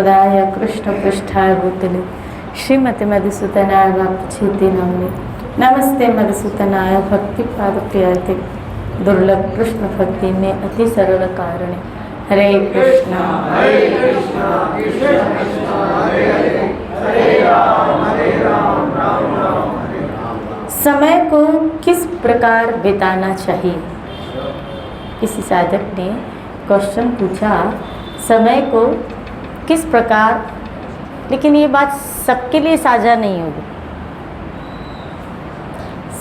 गोदाय कृष्णपृष्ठाय भूतले श्रीमती मधुसूदनाय वापछेति नमने। नमस्ते मधुसूदनाय भक्तिपादप्रियते दुर्लभ कृष्ण भक्ति में अति सरल कारणे। हरे कृष्णा कृष्ण कृष्ण हरे हरे, हरे राम राम राम हरे राम। समय को किस प्रकार बिताना चाहिए? किसी साधक ने क्वेश्चन पूछा, समय को किस प्रकार, लेकिन ये बात सबके लिए साझा नहीं होगी।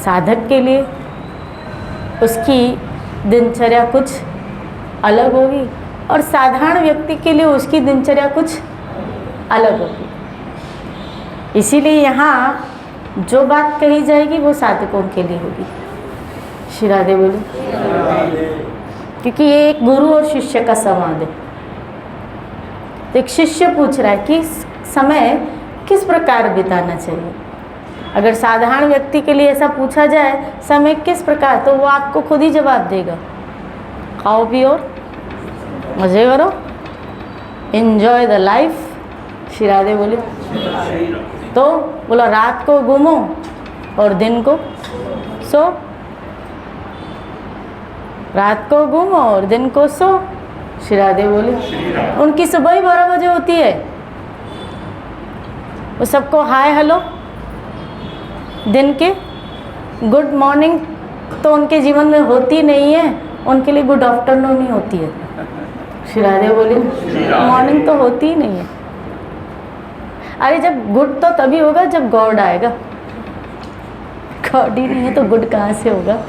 साधक के लिए उसकी दिनचर्या कुछ अलग होगी और साधारण व्यक्ति के लिए उसकी दिनचर्या कुछ अलग होगी। इसीलिए यहाँ जो बात कही जाएगी वो साधकों के लिए होगी। श्री राधे बोले, क्योंकि ये एक गुरु और शिष्य का संवाद है। तो एक शिष्य पूछ रहा है कि समय किस प्रकार बिताना चाहिए। अगर साधारण व्यक्ति के लिए ऐसा पूछा जाए समय किस प्रकार, तो वो आपको खुद ही जवाब देगा, खाओ पियो मज़े करो, enjoy the life. Shri Radhe बोले, तो बोला रात को घूमो और दिन को सो, रात को घूमो और दिन को सो। श्री राधे बोले, उनकी सुबह ही 12 बजे होती है। वो सबको हाय हेलो, दिन के गुड मॉर्निंग तो उनके जीवन में होती नहीं है, उनके लिए गुड आफ्टरनून ही होती है। श्री राधे बोले, मॉर्निंग तो होती ही नहीं है। अरे जब गुड तो तभी होगा जब गॉड आएगा, गॉड ही नहीं है तो गुड कहाँ से होगा।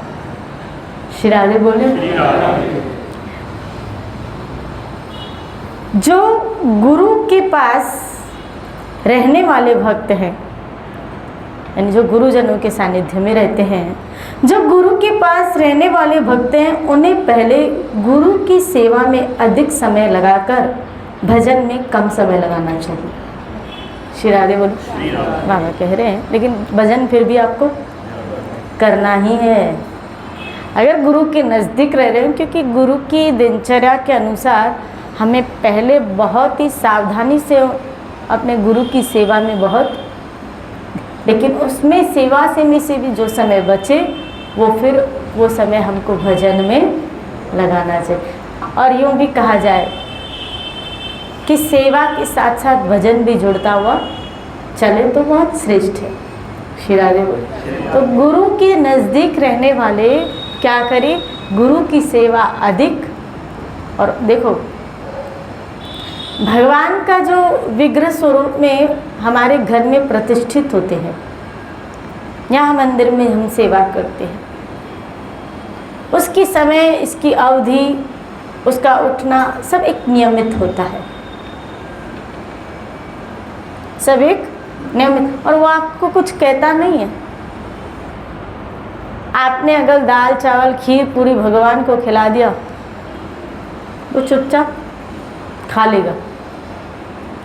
श्री राधे बोले, जो गुरु के पास रहने वाले भक्त हैं, यानी जो गुरुजनों के सानिध्य में रहते हैं, जो गुरु के पास रहने वाले भक्त हैं, उन्हें पहले गुरु की सेवा में अधिक समय लगाकर भजन में कम समय लगाना चाहिए। श्री राधे बोले, बाबा कह रहे हैं लेकिन भजन फिर भी आपको करना ही है अगर गुरु के नज़दीक रह रहे हैं, क्योंकि गुरु की दिनचर्या के अनुसार हमें पहले बहुत ही सावधानी से अपने गुरु की सेवा में लेकिन उसमें सेवा से में से भी जो समय बचे वो समय हमको भजन में लगाना चाहिए। और यूँ भी कहा जाए कि सेवा के साथ साथ भजन भी जुड़ता हुआ चले तो बहुत श्रेष्ठ है। श्री राधे बोले, तो गुरु के नज़दीक रहने वाले क्या करें, गुरु की सेवा अधिक। और देखो भगवान का जो विग्रह स्वरूप में हमारे घर में प्रतिष्ठित होते हैं, यहाँ मंदिर में हम सेवा करते हैं, उसकी समय, इसकी अवधि, उसका उठना सब एक नियमित होता है, सब एक नियमित। और वो आपको कुछ कहता नहीं है। आपने अगर दाल चावल खीर पूरी भगवान को खिला दिया, वो चुपचाप खा लेगा।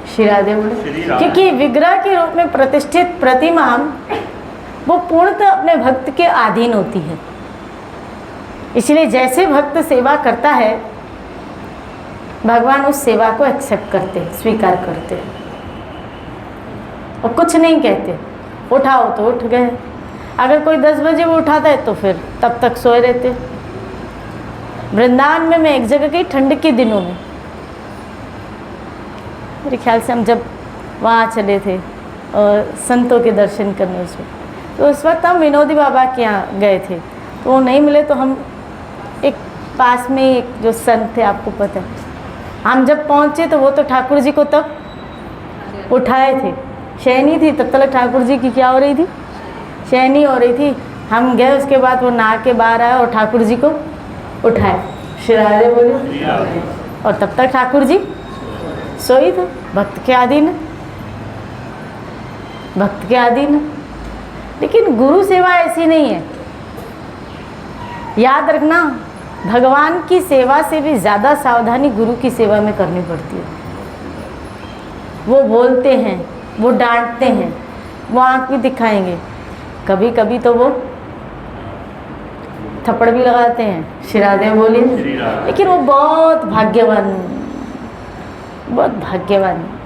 श्री राधे बोले, क्योंकि विग्रह के रूप में प्रतिष्ठित प्रतिमा वो पूर्णतः अपने भक्त के अधीन होती है। इसलिए जैसे भक्त सेवा करता है, भगवान उस सेवा को एक्सेप्ट करते हैं, स्वीकार करते हैं और कुछ नहीं कहते। उठाओ तो उठ गए, अगर कोई 10 बजे वो उठाता है तो फिर तब तक सोए रहते। वृंदावन में मैं एक जगह गई ठंड के दिनों में, मेरे ख्याल से हम जब वहाँ चले थे और संतों के दर्शन करने, उसमें तो उस वक्त हम विनोदी बाबा के यहाँ गए थे, तो वो नहीं मिले। तो हम एक पास में एक जो संत थे, आपको पता है, हम जब पहुँचे तो वो तो ठाकुर जी को तब उठाए थे, शयनी थी तब तक ठाकुर जी की क्या हो रही थी, शयनी हो रही थी। हम गए, उसके बाद वो नहा के बाहर आए और ठाकुर जी को उठाए। श्री राधे बोले, और तब तक ठाकुर जी सोई थे। भक्त के अधीन, भक्त के अधीन। लेकिन गुरु सेवा ऐसी नहीं है। याद रखना, भगवान की सेवा से भी ज़्यादा सावधानी गुरु की सेवा में करनी पड़ती है। वो बोलते हैं, वो डांटते हैं, वो आँख भी दिखाएंगे, कभी कभी तो वो थप्पड़ भी लगाते हैं। श्री राधे बोले, लेकिन वो बहुत भाग्यवान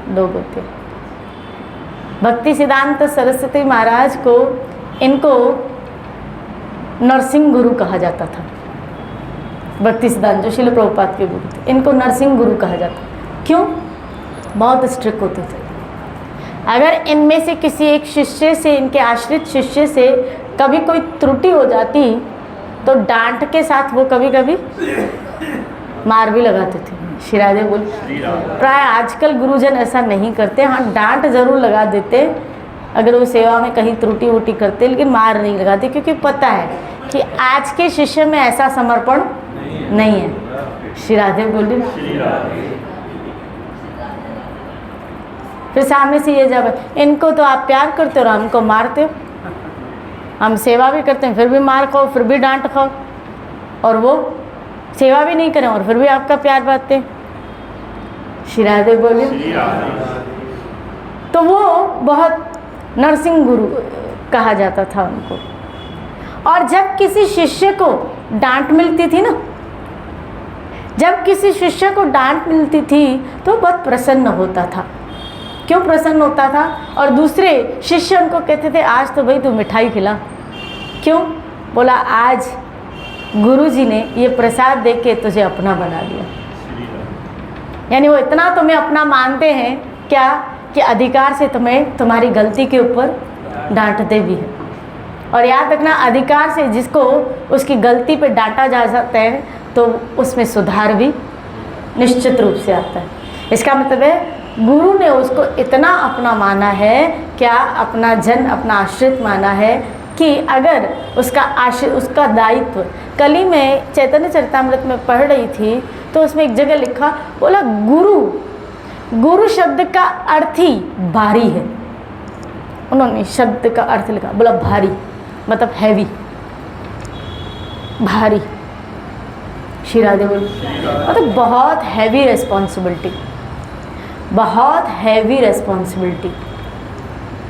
लोग होते हैं। भक्ति सिद्धांत सरस्वती महाराज को, इनको नरसिंह गुरु कहा जाता था। भक्ति सिद्धांत जो श्रील प्रभुपाद के गुरु थे, इनको नरसिंह गुरु कहा जाता। क्यों? बहुत स्ट्रिक्ट होते थे। अगर इनमें से किसी एक शिष्य से, इनके आश्रित शिष्य से कभी कोई त्रुटि हो जाती तो डांट के साथ वो कभी कभी मार भी लगाते थे। श्री राधे बोल। प्राय आजकल गुरुजन ऐसा नहीं करते, हाँ डांट जरूर लगा देते अगर वो सेवा में कहीं त्रुटि वुटि करते, लेकिन मार नहीं लगाते, क्योंकि पता है कि आज के शिष्य में ऐसा समर्पण नहीं है। श्री राधे बोलिए। फिर सामने से ये जब, इनको तो आप प्यार करते हो और हमको मारते हो, हम सेवा भी करते हैं फिर भी मार खाओ, फिर भी डांट खाओ, और वो सेवा भी नहीं करें और फिर भी आपका प्यार बांटते हैं। श्री राधे बोलिए। तो वो बहुत नरसिंह गुरु कहा जाता था उनको। और जब किसी शिष्य को डांट मिलती थी ना, जब किसी शिष्य को डांट मिलती थी तो बहुत प्रसन्न होता था। क्यों प्रसन्न होता था? और दूसरे शिष्य उनको कहते थे आज तो भाई तू मिठाई खिला। क्यों? बोला आज गुरुजी ने ये प्रसाद देके तुझे अपना बना दिया। यानी वो इतना तुम्हें अपना मानते हैं क्या, कि अधिकार से तुम्हें तुम्हारी गलती के ऊपर डांटते भी हैं। और याद रखना, अधिकार से जिसको उसकी गलती पे डांटा जा सकता है तो उसमें सुधार भी निश्चित रूप से आता है। इसका मतलब है गुरु ने उसको इतना अपना माना है, क्या अपना जन, अपना आश्रित माना है कि अगर उसका दायित्व, कल ही मैं चैतन्य चरितामृत में पढ़ रही थी तो उसमें एक जगह लिखा, बोला गुरु शब्द का अर्थ ही भारी है। उन्होंने शब्द का अर्थ लिखा, बोला भारी मतलब हैवी, भारी। श्री राधे बोल। मतलब बहुत हैवी रिस्पॉन्सिबिलिटी, बहुत हैवी रिस्पॉन्सिबिलिटी।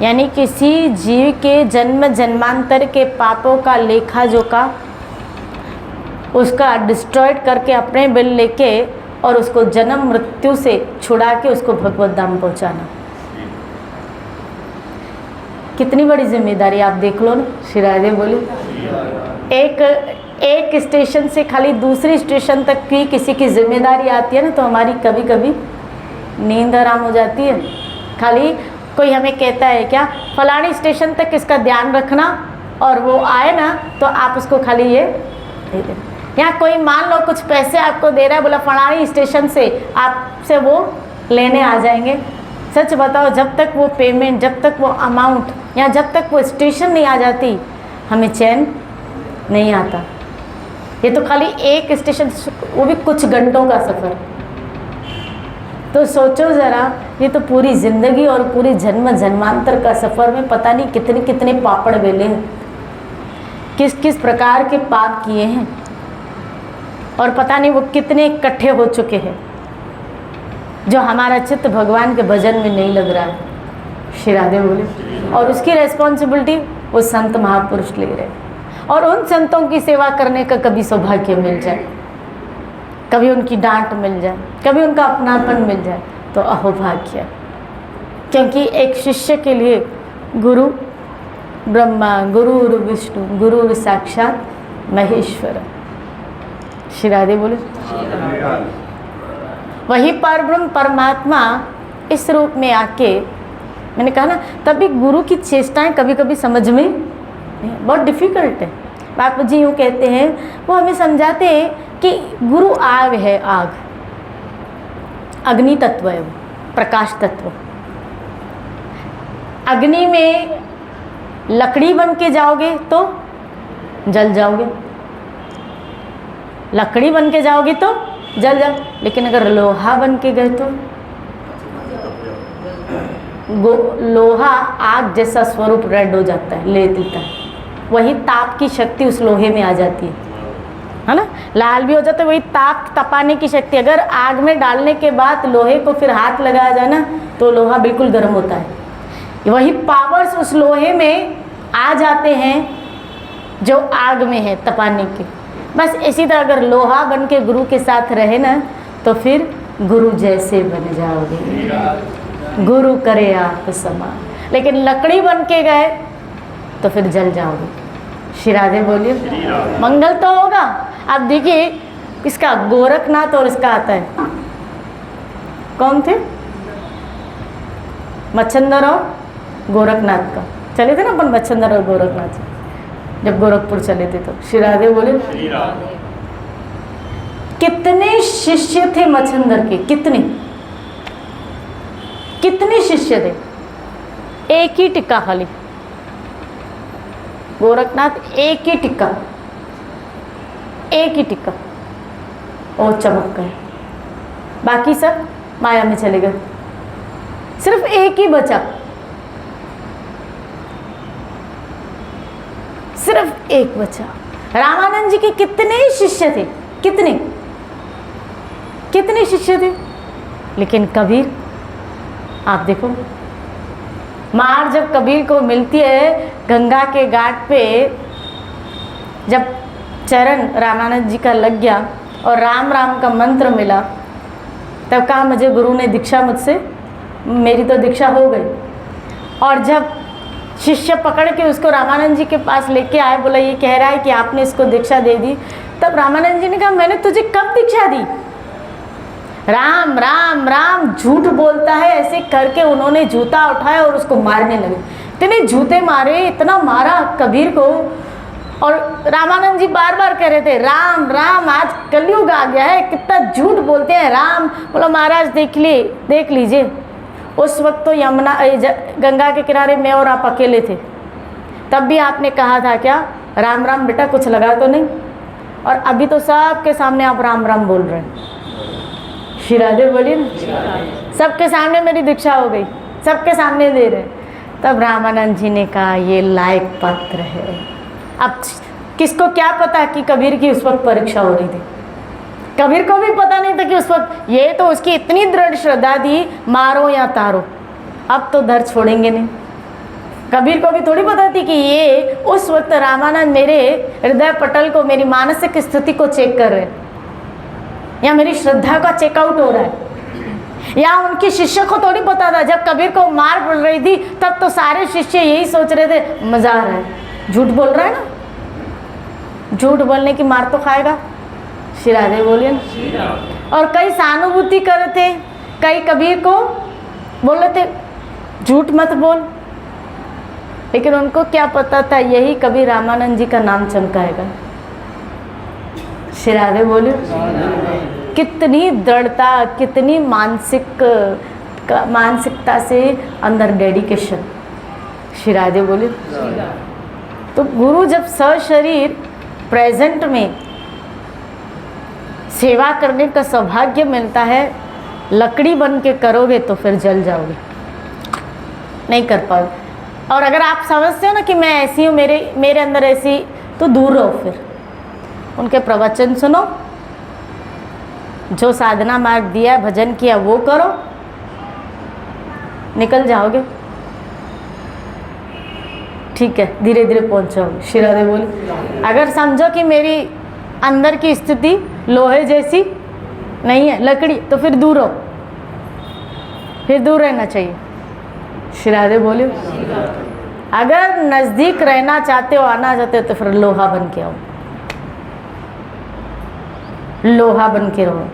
यानी किसी जीव के जन्म जन्मांतर के पापों का लेखा जोखा उसका डिस्ट्रॉयड करके अपने बिल लेके और उसको जन्म मृत्यु से छुड़ा के उसको भगवत धाम पहुंचाना, कितनी बड़ी जिम्मेदारी आप देख लो ना। श्री राधे बोले। एक स्टेशन से खाली दूसरी स्टेशन तक की किसी की जिम्मेदारी आती है ना, तो हमारी कभी कभी नींद आराम हो जाती है। खाली कोई हमें कहता है क्या, फलानी स्टेशन तक इसका ध्यान रखना, और वो आए ना तो आप उसको खाली ये दे देना। यहाँ कोई मान लो कुछ पैसे आपको दे रहा है, बोला फलानी स्टेशन से आपसे वो लेने आ जाएंगे। सच बताओ, जब तक वो पेमेंट, जब तक वो अमाउंट, या जब तक वो स्टेशन नहीं आ जाती हमें चैन नहीं आता। ये तो खाली एक स्टेशन, वो भी कुछ घंटों का सफ़र। तो सोचो ज़रा, ये तो पूरी ज़िंदगी और पूरी जन्म जन्मांतर का सफ़र में पता नहीं कितने कितने पापड़ बेले हैं, किस किस प्रकार के पाप किए हैं, और पता नहीं वो कितने इकट्ठे हो चुके हैं जो हमारा चित्त भगवान के भजन में नहीं लग रहा है। श्री राधे बोले। और उसकी रेस्पॉन्सिबिलिटी वो संत महापुरुष ले रहे हैं, और उन संतों की सेवा करने का कभी सौभाग्य मिल जाए, कभी उनकी डांट मिल जाए, कभी उनका अपनापन मिल जाए तो अहोभाग्य। क्योंकि एक शिष्य के लिए गुरु ब्रह्मा, गुरु विष्णु, गुरु साक्षात महेश्वर। श्री राधे बोले। वही परब्रह्म परमात्मा इस रूप में आके, मैंने कहा ना, तभी गुरु की चेष्टाएं कभी कभी समझ में बहुत डिफ़िकल्ट है। बापू जी यूँ कहते हैं, वो हमें समझाते हैं कि गुरु आग है, आग, अग्नि तत्व है, वो प्रकाश तत्व। अग्नि में लकड़ी बन के जाओगे तो जल जाओगे, लकड़ी बन के जाओगे तो जल जाओ, लेकिन अगर लोहा बन के गए तो लोहा आग जैसा स्वरूप रेड हो जाता है, ले देता है। वही ताप की शक्ति उस लोहे में आ जाती है ना, लाल भी हो जाता है। वही ताप, तपाने की शक्ति अगर आग में डालने के बाद लोहे को फिर हाथ लगाया जाए ना तो लोहा बिल्कुल गर्म होता है। वही पावर्स उस लोहे में आ जाते हैं जो आग में है तपाने के। बस इसी तरह अगर लोहा बन के गुरु के साथ रहे ना तो फिर गुरु जैसे बन जाओगे। गुरु करे आप समान, लेकिन लकड़ी बन के गए तो फिर जल जाओगे। श्री राधे बोलिए, मंगल तो होगा। आप देखिए इसका गोरखनाथ और इसका आता है, कौन थे? मच्छंदर और गोरखनाथ का चले थे ना अपन, मच्छंदर और गोरखनाथ जब गोरखपुर चले थे तो। श्री राधे बोले, कितने शिष्य थे मच्छंदर के? कितने शिष्य थे? एक ही टिक्का खाली। गोरखनाथ एक ही टिक्का और चमक गए, बाकी सब माया में चले गए, सिर्फ एक ही बचा, सिर्फ एक बचा। रामानंद जी के कितने शिष्य थे? कितने शिष्य थे? लेकिन कबीर, आप देखो, मार जब कबीर को मिलती है गंगा के घाट पे, जब चरण रामानंद जी का लग गया और राम राम का मंत्र मिला, तब कहा मुझे गुरु ने दीक्षा, मुझसे मेरी तो दीक्षा हो गई। और जब शिष्य पकड़ के उसको रामानंद जी के पास लेके आए, बोला ये कह रहा है कि आपने इसको दीक्षा दे दी, तब रामानंद जी ने कहा मैंने तुझे कब दीक्षा दी? राम राम राम झूठ बोलता है, ऐसे करके उन्होंने जूता उठाया और उसको मारने लगे। इतने जूते मारे, इतना मारा कबीर को, और रामानंद जी बार बार कह रहे थे राम राम, आज कलयुग आ गया है, कितना झूठ बोलते हैं राम। बोला महाराज देख लीजिए, उस वक्त तो यमुना गंगा के किनारे मैं और आप अकेले थे, तब भी आपने कहा था क्या राम राम बेटा, कुछ लगा तो नहीं? और अभी तो सबके सामने आप राम राम बोल रहे हैं। श्री राधे बोलिए, सबके सामने मेरी दीक्षा हो गई, सबके सामने दे रहे। तब रामानंद जी ने कहा ये लायक पात्र है। अब किसको क्या पता कि कबीर की उस वक्त परीक्षा हो रही थी? कबीर को भी पता नहीं था कि उस वक्त, ये तो उसकी इतनी दृढ़ श्रद्धा थी, मारो या तारो, अब तो दर छोड़ेंगे नहीं। कबीर को भी थोड़ी पता थी कि ये उस वक्त रामानंद मेरे हृदय पटल को, मेरी मानसिक स्थिति को चेक कर रहे हैं, या मेरी श्रद्धा का चेकआउट हो रहा है। या उनके शिष्य को थोड़ी पता था, जब कबीर को मार पड़ रही थी तब तो सारे शिष्य यही सोच रहे थे मजा आ रहा है, झूठ बोल रहा है ना, झूठ बोलने की मार तो खाएगा। श्री राधे बोलिए ना। और कई सहानुभूति कर रहे थे, कई कबीर को बोल रहे थे झूठ मत बोल, लेकिन उनको क्या पता था यही कबीर रामानंद जी का नाम चमकाएगा। श्री राधे बोलिए, कितनी दृढ़ता, कितनी मानसिकता से अंदर डेडिकेशन। श्री राधे बोलिए। तो गुरु जब सशरीर प्रेजेंट में सेवा करने का सौभाग्य मिलता है, लकड़ी बन के करोगे तो फिर जल जाओगे, नहीं कर पाओगे। और अगर आप समझते हो ना कि मैं ऐसी हूँ, मेरे अंदर ऐसी, तो दूर रहो, फिर उनके प्रवचन सुनो, जो साधना मार्ग दिया, भजन किया वो करो, निकल जाओगे। ठीक है, धीरे धीरे पहुँचोगे। श्री राधे बोली। अगर समझो कि मेरी अंदर की स्थिति लोहे जैसी नहीं है, लकड़ी, तो फिर दूर रहो, फिर दूर रहना चाहिए। श्री राधे बोलिए। अगर नज़दीक रहना चाहते हो, आना चाहते हो, तो फिर लोहा बन के आओ, लोहा बन के रहो।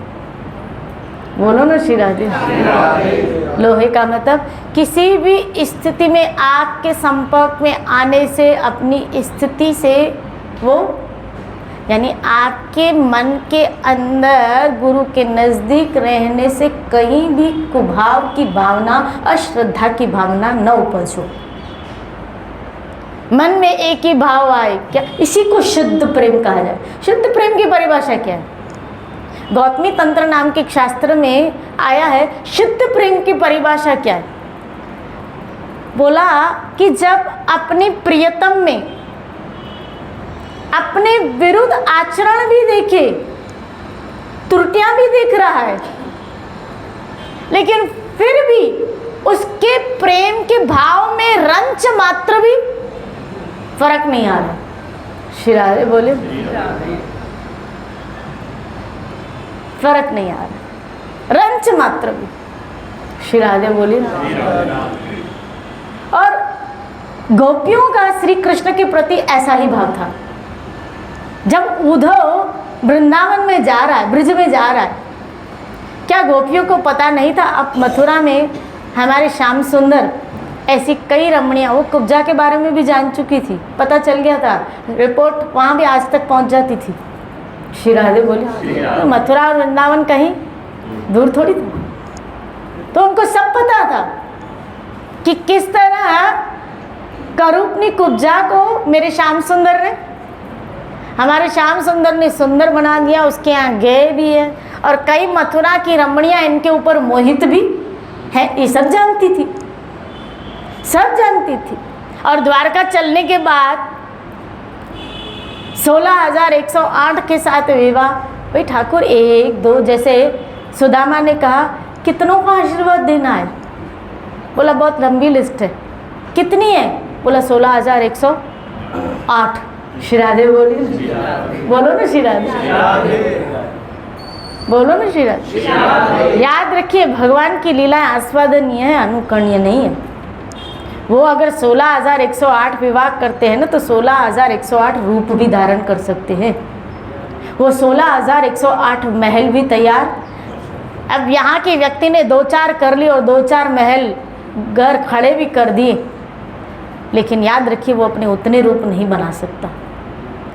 बोलो ना श्री राधे। लोहे का मतलब किसी भी स्थिति में आपके संपर्क में आने से, अपनी स्थिति से, वो यानी आपके मन के अंदर गुरु के नज़दीक रहने से कहीं भी कुभाव की भावना, अश्रद्धा की भावना न उपजो। मन में एक ही भाव आए, क्या इसी को शुद्ध प्रेम कहा जाए। शुद्ध प्रेम की परिभाषा क्या है? गौतमी तंत्र नाम के शास्त्र में आया है, शुद्ध प्रेम की परिभाषा क्या है? बोला कि जब अपनी प्रियतम में अपने विरुद्ध आचरण भी देखे, त्रुटियां भी देख रहा है, लेकिन फिर भी उसके प्रेम के भाव में रंच मात्र भी फर्क नहीं आ रहा। श्री राधे बोले, फर्क नहीं आ रहा, रंच मात्र भी। श्री राधे बोली ना। और गोपियों का श्री कृष्ण के प्रति ऐसा ही भाव था। जब उद्धव वृंदावन में जा रहा है, ब्रिज में जा रहा है, क्या गोपियों को पता नहीं था? अब मथुरा में हमारे श्याम सुंदर ऐसी कई रमणियाँ, वो कुब्जा के बारे में भी जान चुकी थी, पता चल गया था, रिपोर्ट वहाँ भी आज तक पहुँच जाती थी। श्री राधे बोले तो मथुरा और वृंदावन कहीं दूर थोड़ी था, तो उनको सब पता था कि किस तरह करूपनी कुब्जा को मेरे श्याम सुंदर ने, हमारे श्याम सुंदर ने सुंदर बना दिया, उसके यहाँ गए भी है, और कई मथुरा की रमणियाँ इनके ऊपर मोहित भी है, ये सब जानती थी, सब जानती थी। और द्वारका चलने के बाद 16,108 के साथ विवाह। भाई ठाकुर 1 2 जैसे सुदामा ने कहा कितनों का आशीर्वाद देना है? बोला बहुत लंबी लिस्ट है। कितनी है? बोला 16,108। श्री राधे बोली, बोलो ना श्री राधे, बोलो ना श्री राधे। याद रखिए भगवान की लीलाएं आस्वादनीय है, अनुकरणीय नहीं है। वो अगर 16,108 विवाह करते हैं ना, तो 16,108 रूप भी धारण कर सकते हैं। वो 16,108 महल भी तैयार। अब यहाँ के व्यक्ति ने 2-4 कर ली और 2-4 महल घर खड़े भी कर दिए, लेकिन याद रखिए वो अपने उतने रूप नहीं बना सकता,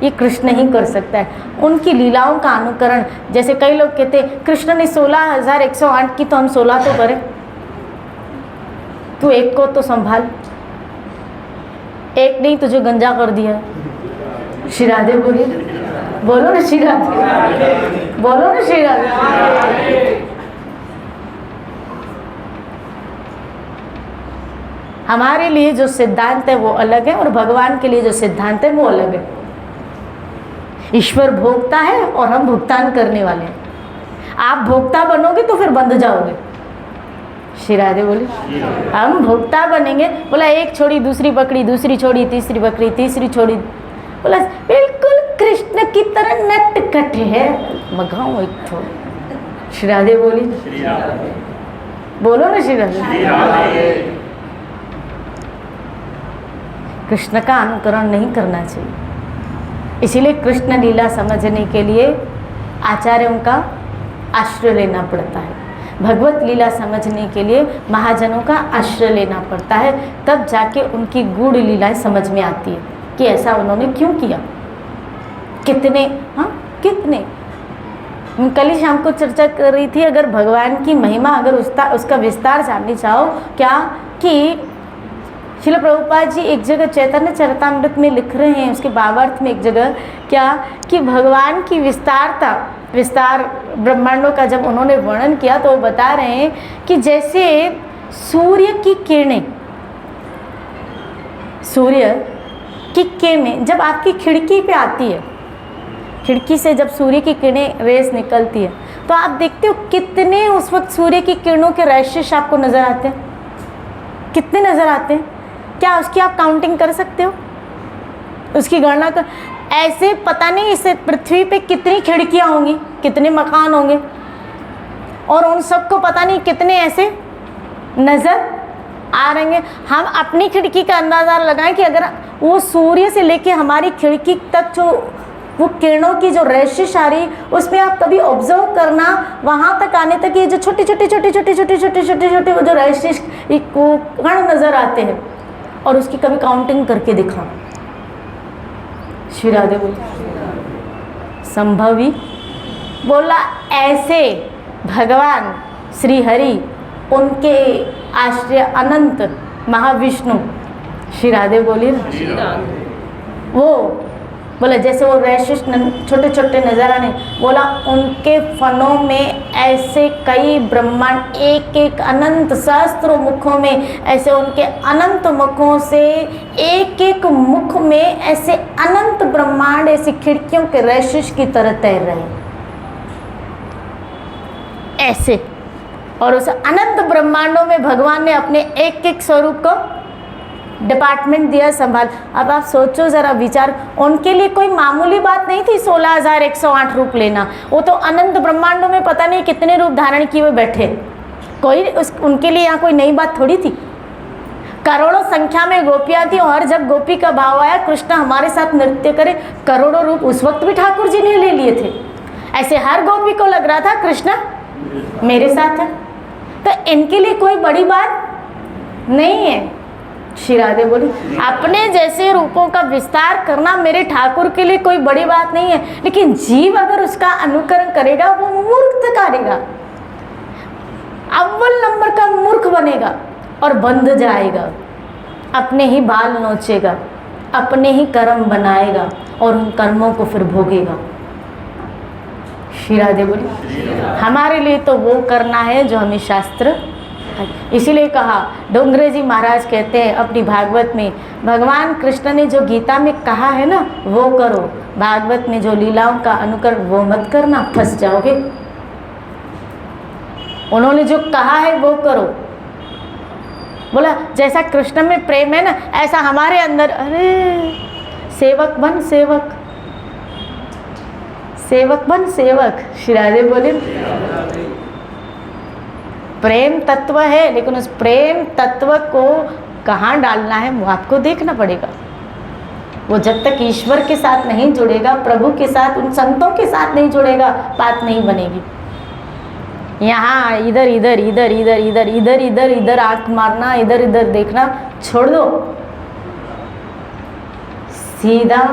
ये कृष्ण ही कर सकता है। उनकी लीलाओं का अनुकरण, जैसे कई लोग कहते हैं कृष्ण ने 16,108 की, तो हम 16 तो करें। तू एक को तो संभाल, एक नहीं तुझे गंजा कर दिया। श्री राधे बोलिए, बोलो ना श्री राधे, बोलो ना श्री राधे। हमारे लिए जो सिद्धांत है वो अलग है, और भगवान के लिए जो सिद्धांत है वो अलग है। ईश्वर भोगता है और हम भुगतान करने वाले हैं। आप भोक्ता बनोगे तो फिर बंध जाओगे। श्री राधे बोली, हम भोक्ता बनेंगे। बोला एक छोड़ी दूसरी पकड़ी, दूसरी छोड़ी तीसरी पकड़ी, तीसरी छोड़ी। बोला बिल्कुल कृष्ण की तरह नटखट है, मगाऊं एक छोड़। श्री राधे बोली, बोलो ना श्री राधे। कृष्ण का अनुकरण नहीं करना चाहिए। इसीलिए कृष्ण लीला समझने के लिए आचार्यों का आश्रय लेना पड़ता है। भगवत लीला समझने के लिए महाजनों का आश्रय लेना पड़ता है, तब जाके उनकी गूढ़ लीलाएं समझ में आती है कि ऐसा उन्होंने क्यों किया। कितने कितने कल ही शाम को चर्चा कर रही थी, अगर भगवान की महिमा, अगर उसका विस्तार जानना चाहो, क्या कि श्रील प्रभुपाद जी एक जगह चैतन्य चरितामृत में लिख रहे हैं, उसके भावार्थ में एक जगह, क्या कि भगवान की विस्तार ब्रह्मांडों का जब उन्होंने वर्णन किया तो वो बता रहे हैं कि जैसे सूर्य की किरणें जब आपकी खिड़की पे आती है, खिड़की से जब सूर्य की किरणें रेस निकलती है, तो आप देखते हो कितने उस वक्त सूर्य की किरणों के रैशेस आपको नज़र आते हैं। कितने नज़र आते हैं? क्या उसकी आप काउंटिंग कर सकते हो? उसकी गणना कर। ऐसे पता नहीं इस पृथ्वी पे कितनी खिड़कियां होंगी, कितने मकान होंगे, और उन सबको पता नहीं कितने ऐसे नज़र आ रहे हैं। हम अपनी खिड़की का अंदाज़ा लगाएं कि अगर वो सूर्य से लेके हमारी खिड़की तक जो वो किरणों की जो रैशेस आ रही, उसमें आप कभी ऑब्जर्व करना, वहाँ तक आने तक ये जो छोटे छोटे वो जो रैशेस वो कण नज़र आते हैं, और उसकी कभी काउंटिंग करके दिखाओ। श्री राधे बोली, संभव ही? बोला ऐसे भगवान श्री हरि, उनके आश्रय अनंत महाविष्णु, श्री राधे बोली ना, वो बोला जैसे वो रैशेस छोटे छोटे नजर आने, बोला उनके फनों में ऐसे कई ब्रह्मांड, एक एक अनंत सहस्त्रों मुखों में, ऐसे उनके अनंत मुखों से एक एक मुख में ऐसे अनंत ब्रह्मांड ऐसी खिड़कियों के रैशेस की तरह तैर रहे ऐसे। और उस अनंत ब्रह्मांडों में भगवान ने अपने एक एक स्वरूप को डिपार्टमेंट दिया संभाल। अब आप सोचो ज़रा, विचार, उनके लिए कोई मामूली बात नहीं थी 16,108 रूप लेना। वो तो अनंत ब्रह्मांडों में पता नहीं कितने रूप धारण किए हुए बैठे। कोई उनके लिए यहाँ कोई नई बात थोड़ी थी। करोड़ों संख्या में गोपियाँ थी और जब गोपी का भाव आया कृष्ण हमारे साथ नृत्य करे, करोड़ों रूप उस वक्त भी ठाकुर जी ने ले लिए थे। ऐसे हर गोपी को लग रहा था कृष्ण मेरे साथ है, तो इनके लिए कोई बड़ी बात नहीं है। श्री राधे बोली अपने जैसे रूपों का विस्तार करना मेरे ठाकुर के लिए कोई बड़ी बात नहीं है, लेकिन जीव अगर उसका अनुकरण करेगा वो मूर्ख करेगा, अव्वल नंबर का मूर्ख बनेगा और बंध जाएगा, अपने ही बाल नोचेगा, अपने ही कर्म बनाएगा और उन कर्मों को फिर भोगेगा। श्री राधे बोली हमारे लिए तो वो करना है जो हमें शास्त्र, इसीलिए कहा डोंगरे जी महाराज कहते हैं अपनी भागवत में, भगवान कृष्ण ने जो गीता में कहा है ना वो करो, भागवत में जो लीलाओं का अनुकरण वो मत करना, फंस जाओगे। उन्होंने जो कहा है वो करो। बोला जैसा कृष्ण में प्रेम है ना ऐसा हमारे अंदर, अरे सेवक बन सेवक, सेवक बन सेवक। श्री राधे बोले प्रेम तत्व है, लेकिन उस प्रेम तत्व को कहाँ डालना है वो आपको देखना पड़ेगा। वो जब तक ईश्वर के साथ नहीं जुड़ेगा, प्रभु के साथ, उन संतों के साथ नहीं जुड़ेगा, बात नहीं बनेगी। यहाँ इधर इधर इधर इधर इधर इधर इधर इधर आंख मारना, इधर इधर देखना छोड़ दो, सीधा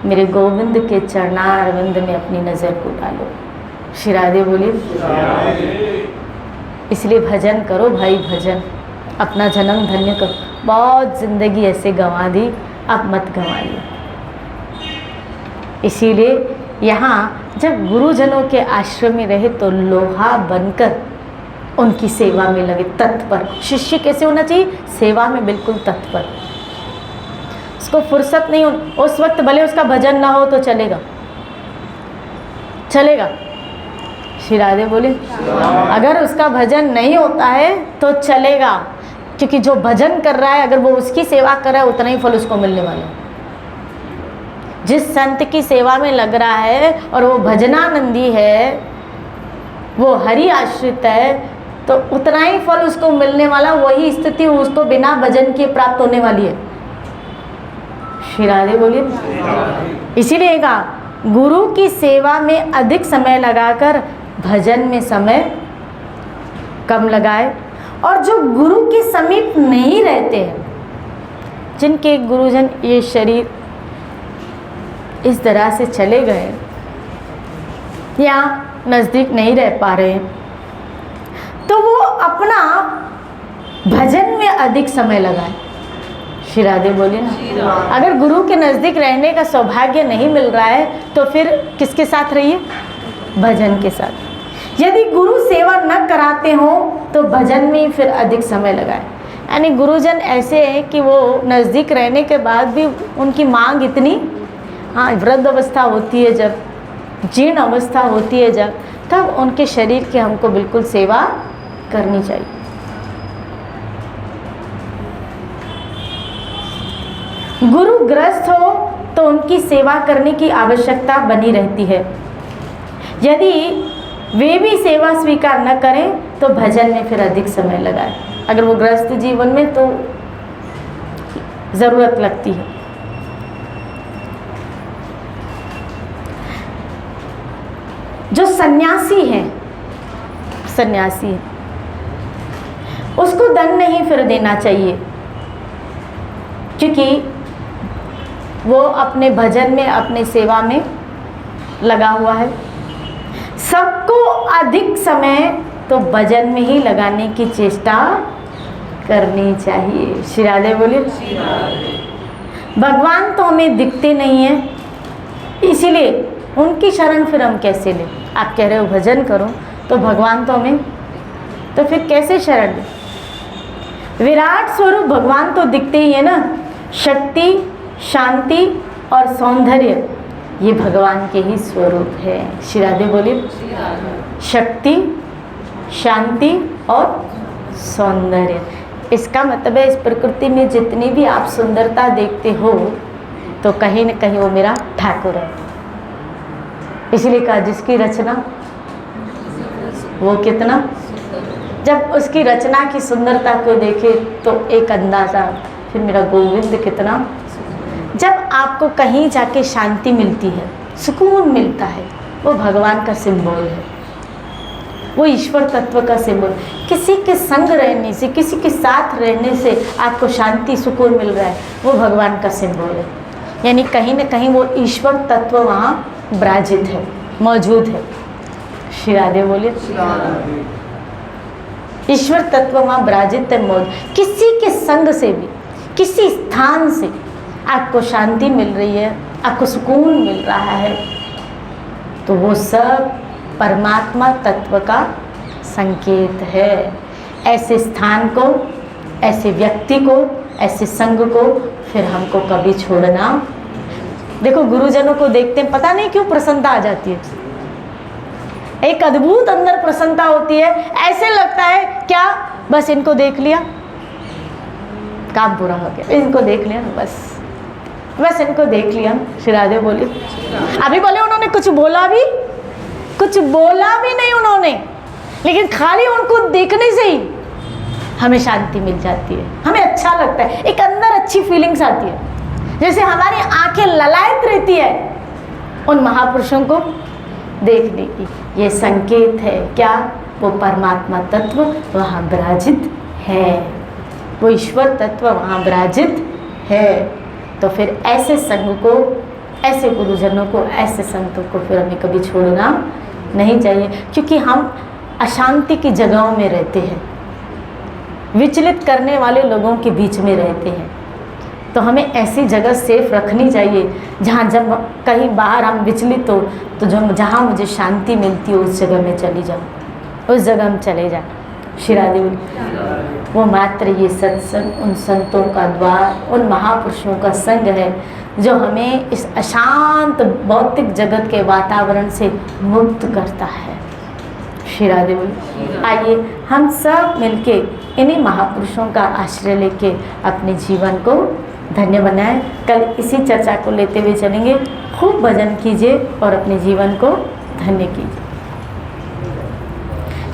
मेरे गोविंद के चरणारविंद में अपनी नज़र को डालो। श्री राधे बोली इसलिए भजन करो भाई, भजन, अपना जन्म धन्य करो। बहुत जिंदगी ऐसे गंवा दी, अब मत गंवाइए। इसीलिए यहाँ जब गुरुजनों के आश्रम में रहे तो लोहा बनकर उनकी सेवा में लगे, तत्पर। शिष्य कैसे होना चाहिए? सेवा में बिल्कुल तत्पर, उसको फुर्सत नहीं हो। उस वक्त भले उसका भजन ना हो तो चलेगा, चलेगा। श्री राधे बोले अगर उसका भजन नहीं होता है तो चलेगा, क्योंकि जो भजन कर रहा है अगर वो उसकी सेवा कर रहा है उतना ही फल उसको मिलने वाला है। जिस संत की सेवा में लग रहा है और वो भजनानंदी है, वो हरि आश्रित है, तो उतना ही फल उसको मिलने वाला। वही स्थिति उसको बिना भजन के प्राप्त होने वाली है। श्री राधे बोलिए। इसीलिए कहा गुरु की सेवा में अधिक समय लगाकर भजन में समय कम लगाए। और जो गुरु के समीप नहीं रहते हैं, जिनके गुरुजन ये शरीर इस तरह से चले गए या नज़दीक नहीं रह पा रहे, तो वो अपना भजन में अधिक समय लगाए। श्री राधे बोले ना, अगर गुरु के नज़दीक रहने का सौभाग्य नहीं मिल रहा है तो फिर किसके साथ रहिए? भजन के साथ। यदि गुरु सेवा न कराते हो तो भजन में ही फिर अधिक समय लगाए। यानी गुरुजन ऐसे हैं कि वो नज़दीक रहने के बाद भी उनकी मांग इतनी, हाँ, वृद्ध अवस्था होती है जब, जीर्ण अवस्था होती है जब, तब उनके शरीर की हमको बिल्कुल सेवा करनी चाहिए। गुरु ग्रस्त हो तो उनकी सेवा करने की आवश्यकता बनी रहती है। यदि वे भी सेवा स्वीकार न करें तो भजन में फिर अधिक समय लगाए। अगर वो ग्रस्त जीवन में तो ज़रूरत लगती है। जो सन्यासी है, सन्यासी है, उसको दंड नहीं फिर देना चाहिए, क्योंकि वो अपने भजन में, अपने सेवा में लगा हुआ है। सबको अधिक समय तो भजन में ही लगाने की चेष्टा करनी चाहिए। श्री राधे बोलिए। भगवान तो हमें दिखते नहीं हैं, इसीलिए उनकी शरण फिर हम कैसे लें? आप कह रहे हो भजन करो, तो भगवान तो हमें, तो फिर कैसे शरण लें? विराट स्वरूप भगवान तो दिखते ही है ना। शक्ति, शांति और सौंदर्य ये भगवान के ही स्वरूप है। श्री राधे बोलिए। शक्ति, शांति और सौंदर्य, इसका मतलब है इस प्रकृति में जितनी भी आप सुंदरता देखते हो तो कहीं न कहीं वो मेरा ठाकुर है। इसलिए कहा जिसकी रचना वो कितना, जब उसकी रचना की सुंदरता को देखे तो एक अंदाज़ा, फिर मेरा गोविंद कितना। जब आपको कहीं जाके शांति मिलती है, सुकून मिलता है, वो भगवान का सिंबल है, वो ईश्वर तत्व का सिंबल। किसी के संग रहने से, किसी के साथ रहने से आपको शांति सुकून मिल रहा है, वो भगवान का सिंबल है। यानी कहीं ना कहीं वो ईश्वर तत्व वहाँ विराजित है, मौजूद है। श्री राधे बोलिए। ईश्वर तत्व वहाँ विराजित है, मौजूद। किसी के संग से भी, किसी स्थान से आपको शांति मिल रही है, आपको सुकून मिल रहा है, तो वो सब परमात्मा तत्व का संकेत है। ऐसे स्थान को, ऐसे व्यक्ति को, ऐसे संग को फिर हमको कभी छोड़ना। देखो गुरुजनों को देखते हैं, पता नहीं क्यों प्रसन्नता आ जाती है, एक अद्भुत अंदर प्रसन्नता होती है। ऐसे लगता है क्या बस इनको देख लिया काम पूरा हो गया, इनको देख लिया बस इनको देख लिया। श्री राधे बोलिए। अभी बोले उन्होंने कुछ बोला भी नहीं उन्होंने, लेकिन खाली उनको देखने से ही हमें शांति मिल जाती है, हमें अच्छा लगता है, एक अंदर अच्छी फीलिंग्स आती है, जैसे हमारी आंखें ललायत रहती है उन महापुरुषों को देखने की। ये संकेत है क्या? वो परमात्मा तत्व वहाँ विराजित है, वो ईश्वर तत्व वहाँ विराजित है। तो फिर ऐसे संग को, ऐसे गुरुजनों को, ऐसे संतों को फिर हमें कभी छोड़ना नहीं चाहिए, क्योंकि हम अशांति की जगहों में रहते हैं, विचलित करने वाले लोगों के बीच में रहते हैं। तो हमें ऐसी जगह सेफ रखनी चाहिए जहाँ जब कहीं बाहर हम विचलित हो तो जहाँ मुझे शांति मिलती हो उस जगह में चली जाऊँ, उस जगह हम चले जाएं। श्री राधे। वो मात्र ये सत्संग उन संतों का द्वार, उन महापुरुषों का संग है जो हमें इस अशांत भौतिक जगत के वातावरण से मुक्त करता है। श्री राधे। आइए हम सब मिलके इन्हीं महापुरुषों का आश्रय लेके अपने जीवन को धन्य बनाएं। कल इसी चर्चा को लेते हुए चलेंगे। खूब भजन कीजिए और अपने जीवन को धन्य कीजिए।